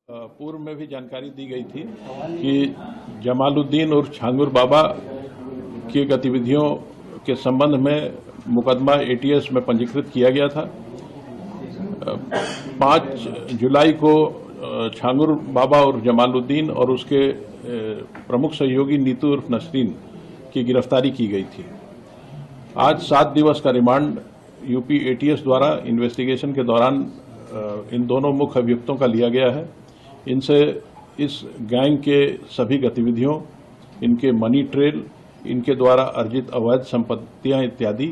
पूर्व में भी जानकारी दी गई थी कि जमालुद्दीन और छांगुर बाबा की गतिविधियों के संबंध में मुकदमा एटीएस में पंजीकृत किया गया था। 5 जुलाई को छांगुर बाबा और जमालुद्दीन और उसके प्रमुख सहयोगी नीतू उर्फ नसरीन की गिरफ्तारी की गई थी। आज 7 दिवस का रिमांड यूपी एटीएस द्वारा इन्वेस्टिगेशन के दौरान इन दोनों मुख्य अभियुक्तों का लिया गया है। इनसे इस गैंग के सभी गतिविधियों, इनके मनी ट्रेल, इनके द्वारा अर्जित अवैध संपत्तियां इत्यादि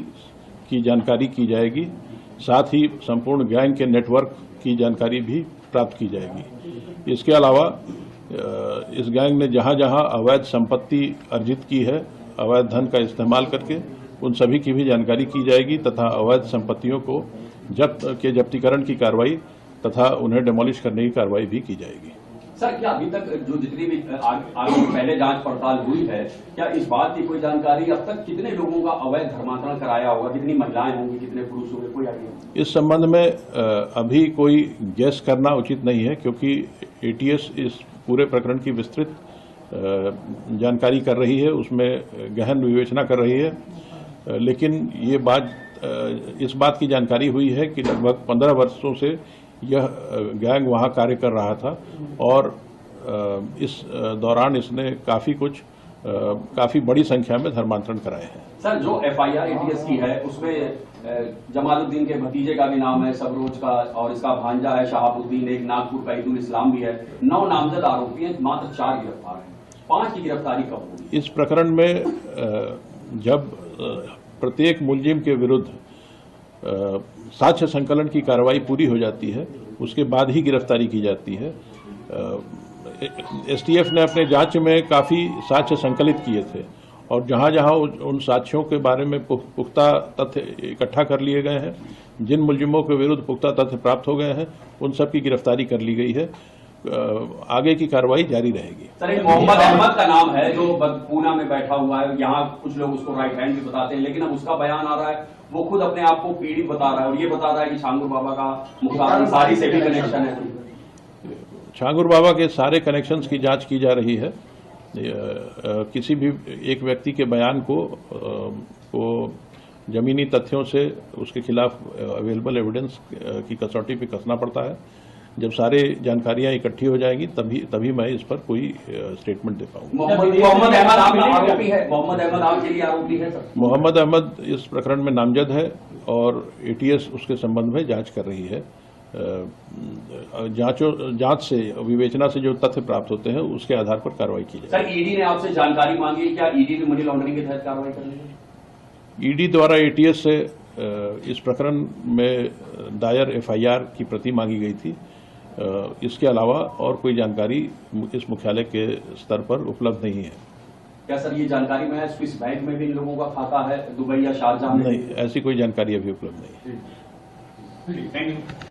की जानकारी की जाएगी। साथ ही संपूर्ण गैंग के नेटवर्क की जानकारी भी प्राप्त की जाएगी। इसके अलावा इस गैंग ने जहां जहां अवैध संपत्ति अर्जित की है, अवैध धन का इस्तेमाल करके, उन सभी की भी जानकारी की जाएगी तथा अवैध संपत्तियों को जब्तीकरण की कार्रवाई तथा उन्हें डिमोलिश करने की कार्रवाई भी की जाएगी। सर, क्या अभी तक जो जितनी भी आगे पहले जांच पड़ताल हुई है, क्या इस बात की कोई जानकारी अब तक कितने लोगों का अवैध धर्मांतरण कराया होगा, कितनी महिलाएं होंगी, कितने पुरुष होंगे, कोई आइडिया? इस संबंध में अभी कोई गैस करना उचित नहीं है, क्योंकि एटीएस इस पूरे प्रकरण की विस्तृत जानकारी कर रही है, उसमें गहन विवेचना कर रही है। लेकिन ये इस बात की जानकारी हुई है कि लगभग 15 वर्षों से यह गैंग वहां कार्य कर रहा था और इस दौरान इसने काफी बड़ी संख्या में धर्मांतरण कराए हैं। सर, जो एफआईआर एटीएस की है उसमें जमालुद्दीन के भतीजे का भी नाम है, सबरोज का, और इसका भांजा है शहाबुद्दीन, एक नागपुर का ईदुल इस्लाम भी है। 9 नामजद आरोपी हैं, मात्र 4 गिरफ्तार हैं। 5 की गिरफ्तारी कब होगी? इस प्रकरण में जब प्रत्येक मुलजिम के विरुद्ध साक्ष्य संकलन की कार्रवाई पूरी हो जाती है, उसके बाद ही गिरफ्तारी की जाती है। एसटीएफ ने अपने जांच में काफ़ी साक्ष्य संकलित किए थे और जहां जहां उन साक्ष्यों के बारे में पुख्ता तथ्य इकट्ठा कर लिए गए हैं, जिन मुलजिमों के विरुद्ध पुख्ता तथ्य प्राप्त हो गए हैं, उन सब की गिरफ्तारी कर ली गई है। आगे की कार्रवाई जारी रहेगी। सर, एक मोहम्मद अहमद का नाम है जो पूना में बैठा हुआ है। यहाँ कुछ लोग उसको राइट हैंड भी बताते हैं, लेकिन अब उसका बयान आ रहा है, वो खुद अपने आप को पीड़ित बता रहा है और ये बता रहा है कि छांगुर बाबा का मुख्तार अंसारी से भी कनेक्शन है। छांगुर बाबा के सारे कनेक्शंस की जांच की जा रही है। किसी भी एक व्यक्ति के बयान को जमीनी तथ्यों से उसके खिलाफ अवेलेबल एविडेंस की कसौटी पे कसना पड़ता है। जब सारे जानकारियां इकट्ठी हो जाएंगी तभी मैं इस पर कोई स्टेटमेंट दे पाऊंगा। मोहम्मद अहमद आरोपी है? मोहम्मद अहमद आपके लिए आरोपी है? सर, मोहम्मद अहमद इस प्रकरण में नामजद है और एटीएस उसके संबंध में जांच कर रही है। जांच से, विवेचना से जो तथ्य प्राप्त होते हैं उसके आधार पर कार्रवाई की जाए। सर, ईडी ने आपसे जानकारी मांगी है, क्या ईडी भी मनी लॉन्ड्रिंग के तहत कार्रवाई करेगी? ईडी द्वारा एटीएस से इस प्रकरण में दायर एफआईआर की प्रति मांगी गई थी। इसके अलावा और कोई जानकारी इस मुख्यालय के स्तर पर उपलब्ध नहीं है। क्या सर, ये जानकारी में है स्विस बैंक में भी इन लोगों का खाता है, दुबई या शारजाह में? नहीं, ऐसी कोई जानकारी अभी उपलब्ध नहीं है। Thank you.